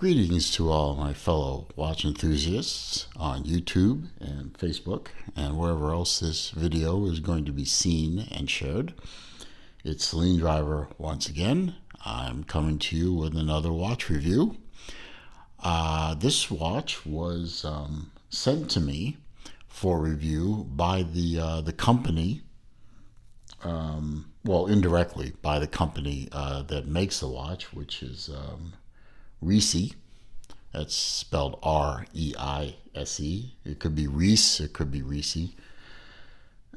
Greetings to all my fellow watch enthusiasts on YouTube and Facebook and wherever else this video is going to be seen and shared. It's Celine Driver once again. I'm coming to you with another watch review. This watch was sent to me for review by the company, indirectly by the company that makes the watch, which is Reise. That's spelled R-E-I-S-E. It could be Reese, it could be Reise.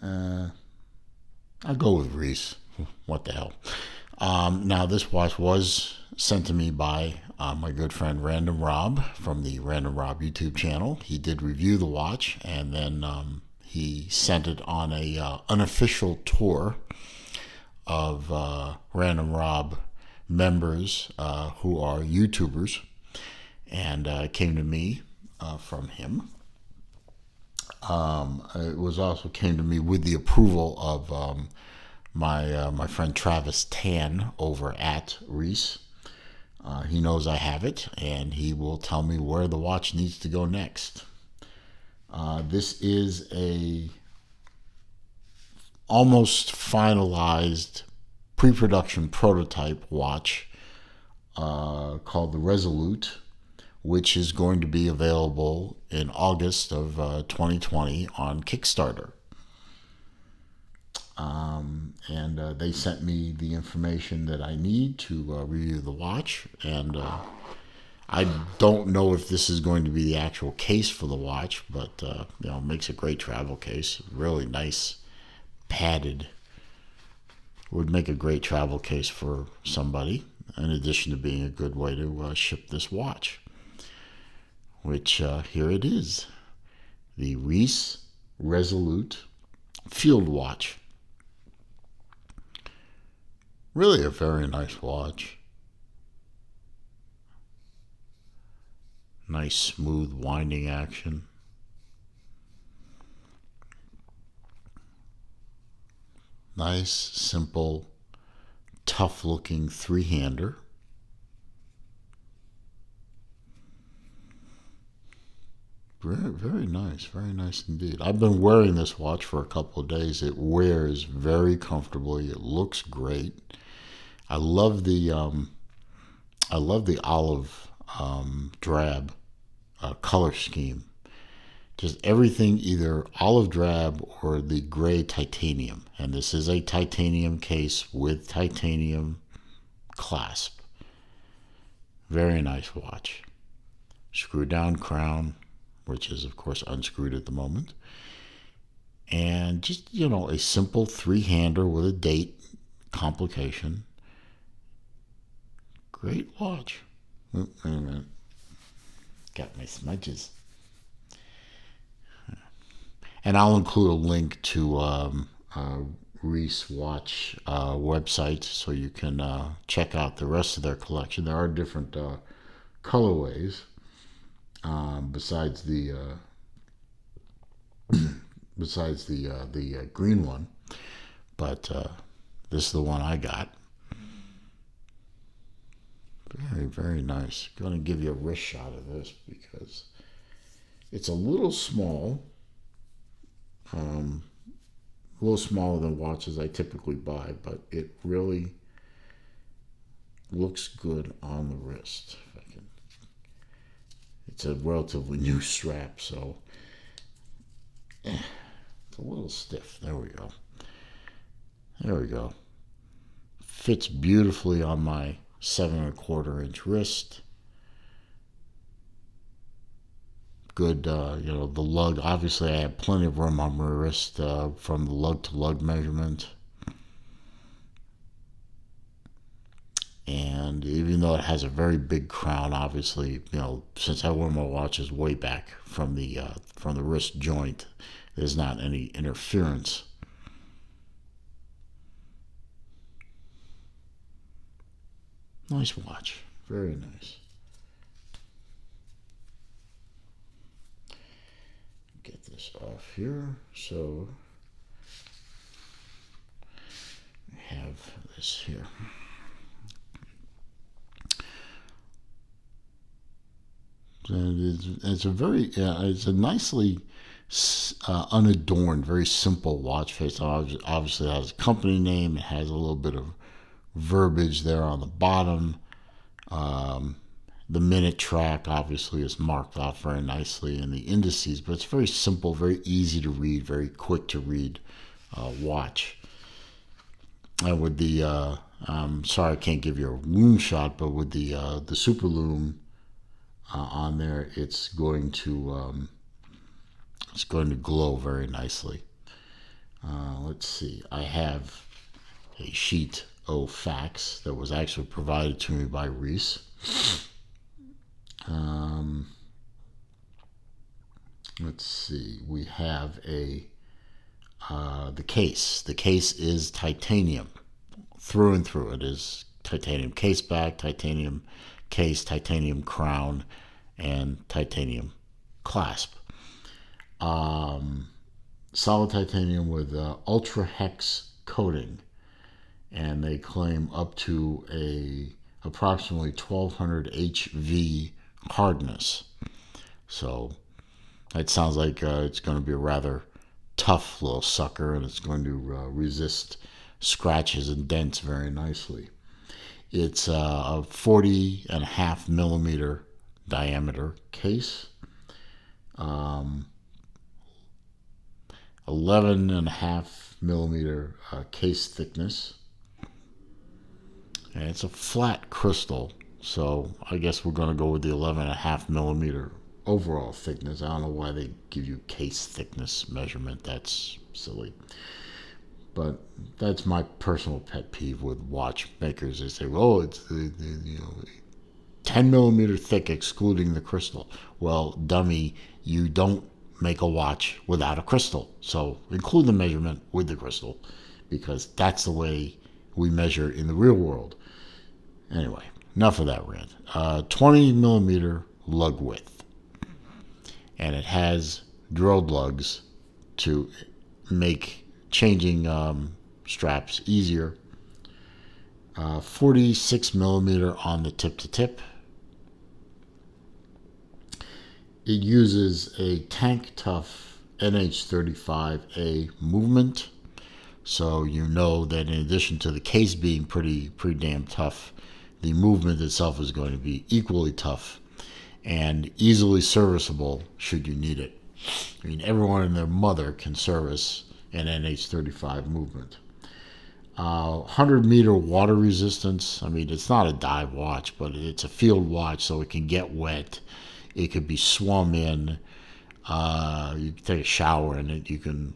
I'll go with Reese. What the hell. Now, this watch was sent to me by my good friend Random Rob from the Random Rob YouTube channel. He did review the watch, and then he sent it on a unofficial tour of Random Rob members who are YouTubers, and came to me from him. It was also came to me with the approval of my friend Travis Tan over at Reese. He knows I have it, and he will tell me where the watch needs to go next. This is a almost finalized pre-production prototype watch called the Resolute, which is going to be available in August of 2020 on Kickstarter. And they sent me the information that I need to review the watch, and I don't know if this is going to be the actual case for the watch, but it makes a great travel case. Really nice, padded. Would make a great travel case for somebody, in addition to being a good way to ship this watch, which here it is, the Reise Resolute Field Watch. Really a very nice watch. Nice smooth winding action. Nice, simple, tough-looking three-hander. Very nice indeed. I've been wearing this watch for a couple of days. It wears very comfortably. It looks great. I love the olive drab color scheme. Just everything either olive drab or the gray titanium. And this is a titanium case with titanium clasp. Very nice watch. Screw down crown, which is of course unscrewed at the moment. And just, a simple three-hander with a date complication. Great watch. Wait a minute. Got my smudges. And I'll include a link to Reise Watch website so you can check out the rest of their collection. There are different colorways besides the green one, but this is the one I got. Very nice. Going to give you a wrist shot of this because it's a little small. A little smaller than watches I typically buy, but it really looks good on the wrist. It's a relatively new strap, so it's a little stiff. There we go. Fits beautifully on my 7¼ inch wrist. Good, the lug. Obviously, I have plenty of room on my wrist from the lug to lug measurement. And even though it has a very big crown, obviously, since I wear my watches way back from the wrist joint, there's not any interference. Nice watch. Very nice. Get this off here. So I have this here. And it's a very, it's a nicely unadorned, very simple watch face. Obviously, it has a company name. It has a little bit of verbiage there on the bottom. The minute track obviously is marked off very nicely in the indices, but it's very simple, very easy to read, very quick to read watch. And with the, sorry I can't give you a lume shot, but with the super lume on there, it's going to glow very nicely. Let's see. I have a sheet of facts that was actually provided to me by Reise. Let's see. We have the case. The case is titanium through and through. It is titanium case back, titanium case, titanium crown, and titanium clasp. Solid titanium with ultra hex coating, and they claim up to approximately 1200 HV hardness. So that sounds like it's going to be a rather tough little sucker, and it's going to resist scratches and dents very nicely. It's a 40.5 millimeter diameter case, 11.5 millimeter case thickness, and it's a flat crystal, so I guess we're going to go with the 11.5 millimeter overall thickness. I don't know why they give you case thickness measurement. That's silly. But that's my personal pet peeve with watchmakers. They say, "Oh, it's the 10 millimeter thick, excluding the crystal." Well, dummy, you don't make a watch without a crystal. So include the measurement with the crystal, because that's the way we measure in the real world. Anyway, enough of that rant. 20 millimeter lug width, and it has drilled lugs to make changing straps easier. 46 millimeter on the tip to tip. It uses a tank tough NH35A movement, so you know that in addition to the case being pretty damn tough, the movement itself is going to be equally tough and easily serviceable should you need it. I mean, everyone and their mother can service an NH35 movement. 100-meter water resistance. I mean, it's not a dive watch, but it's a field watch, so it can get wet. It could be swum in. You can take a shower in it. You can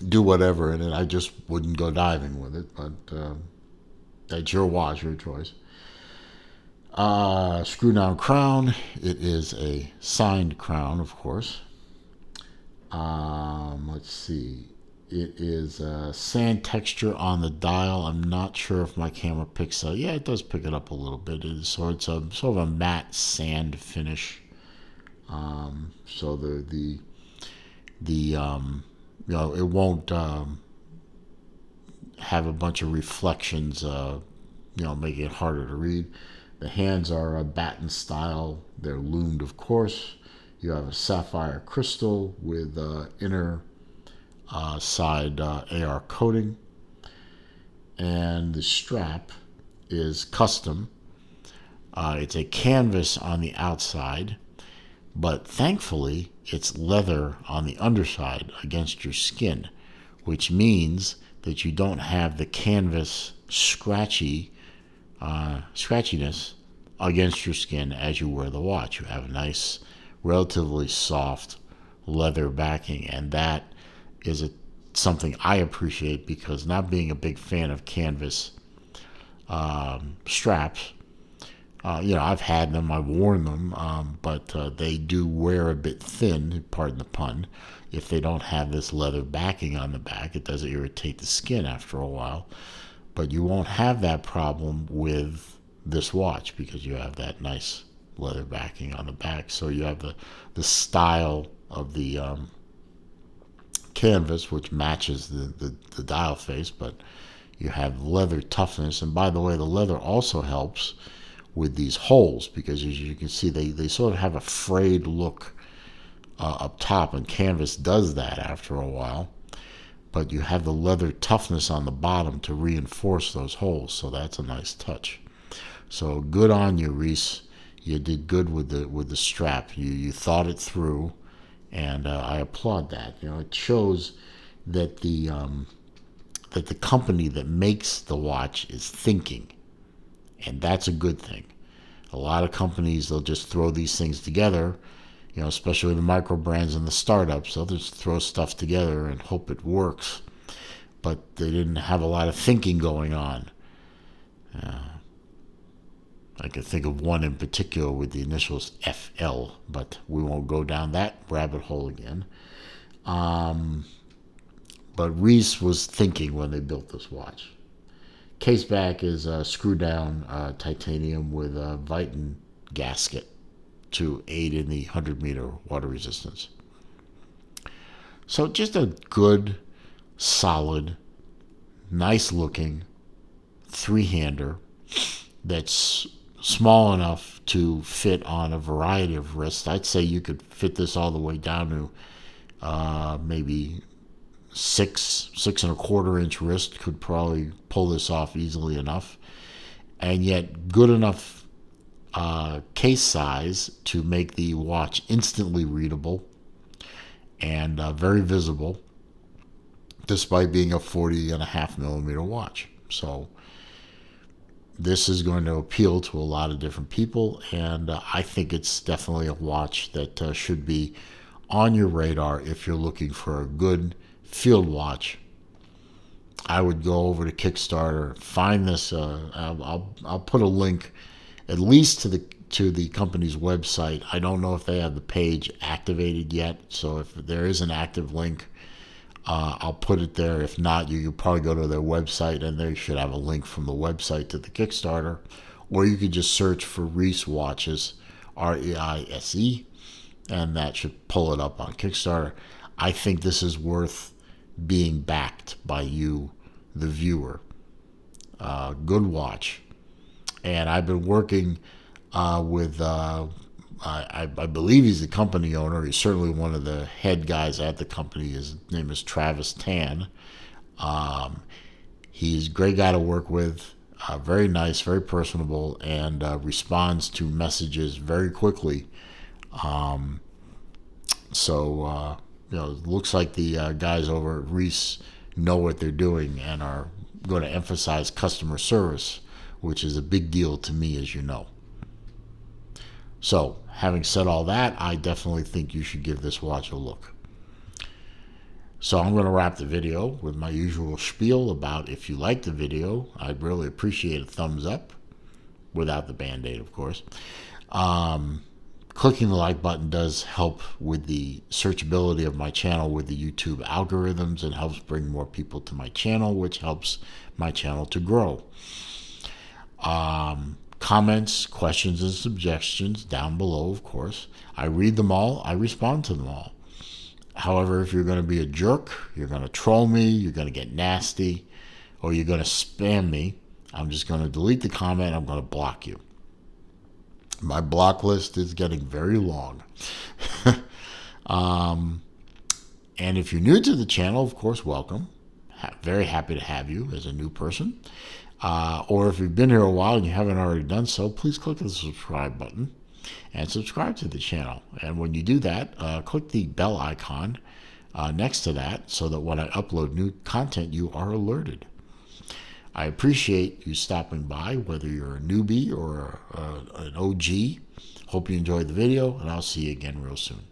do whatever in it. I just wouldn't go diving with it, but that's your watch, your choice. Screw down crown. It is a signed crown, of course. Let's see. It is sand texture on the dial. I'm not sure if my camera picks up. Yeah, it does pick it up a little bit. It's sort of a matte sand finish. So the it won't have a bunch of reflections, making it harder to read. The hands are a batten style. They're loomed, of course. You have a sapphire crystal with inner side AR coating, and the strap is custom. It's a canvas on the outside, but thankfully it's leather on the underside against your skin, which means that you don't have the canvas scratchiness against your skin as you wear the watch. You have a nice, relatively soft leather backing, and that is something I appreciate, because not being a big fan of canvas straps, I've had them, I've worn them, but they do wear a bit thin, pardon the pun. If they don't have this leather backing on the back, it does irritate the skin after a while. But you won't have that problem with this watch, because you have that nice leather backing on the back. So you have the style of the canvas, which matches the dial face, but you have leather toughness. And by the way, the leather also helps with these holes, because as you can see, they sort of have a frayed look up top, and canvas does that after a while. But you have the leather toughness on the bottom to reinforce those holes, so that's a nice touch. So good on you, Reise. You did good with the strap. You thought it through, and I applaud that. You know, it shows that the company that makes the watch is thinking, and that's a good thing. A lot of companies, they'll just throw these things together, you know, especially the micro brands and the startups. They'll just throw stuff together and hope it works, but they didn't have a lot of thinking going on. I can think of one in particular with the initials FL, but we won't go down that rabbit hole again. But Reise was thinking when they built this watch. Case back is screw down titanium with a Viton gasket to aid in the 100-meter water resistance. So just a good, solid, nice looking three-hander that's small enough to fit on a variety of wrists. I'd say you could fit this all the way down to maybe 6.25-inch wrist. Could probably pull this off easily enough, and yet good enough case size to make the watch instantly readable and very visible, despite being a 40.5 millimeter watch. So this is going to appeal to a lot of different people, and I think it's definitely a watch that should be on your radar if you're looking for a good field watch. I would go over to Kickstarter, find this. I'll put a link at least to the company's website. I don't know if they have the page activated yet, so if there is an active link, I'll put it there. If not, you could probably go to their website, and they should have a link from the website to the Kickstarter, or you could just search for Reise Watches, Reise, and that should pull it up on Kickstarter. I think this is worth being backed by you, the viewer. Good watch. And I've been working with, I believe he's the company owner. He's certainly one of the head guys at the company. His name is Travis Tan. He's a great guy to work with. Very nice, very personable, and responds to messages very quickly. You know, it looks like the guys over at Reise know what they're doing and are going to emphasize customer service, which is a big deal to me, as you know. So, having said all that, I definitely think you should give this watch a look. So I'm going to wrap the video with my usual spiel about, if you like the video, I'd really appreciate a thumbs up, without the Band-Aid, of course. Clicking the like button does help with the searchability of my channel with the YouTube algorithms, and helps bring more people to my channel, which helps my channel to grow. Comments, questions, and suggestions down below, of course. I read them all. I respond to them all. However, if you're going to be a jerk, you're going to troll me, you're going to get nasty, or you're going to spam me, I'm just going to delete the comment. I'm going to block you. My block list is getting very long. And if you're new to the channel, of course, welcome. Very happy to have you as a new person. Or if you've been here a while and you haven't already done so, please click the subscribe button and subscribe to the channel. And when you do that, click the bell icon next to that, so that when I upload new content, you are alerted. I appreciate you stopping by, whether you're a newbie or an OG. Hope you enjoyed the video, and I'll see you again real soon.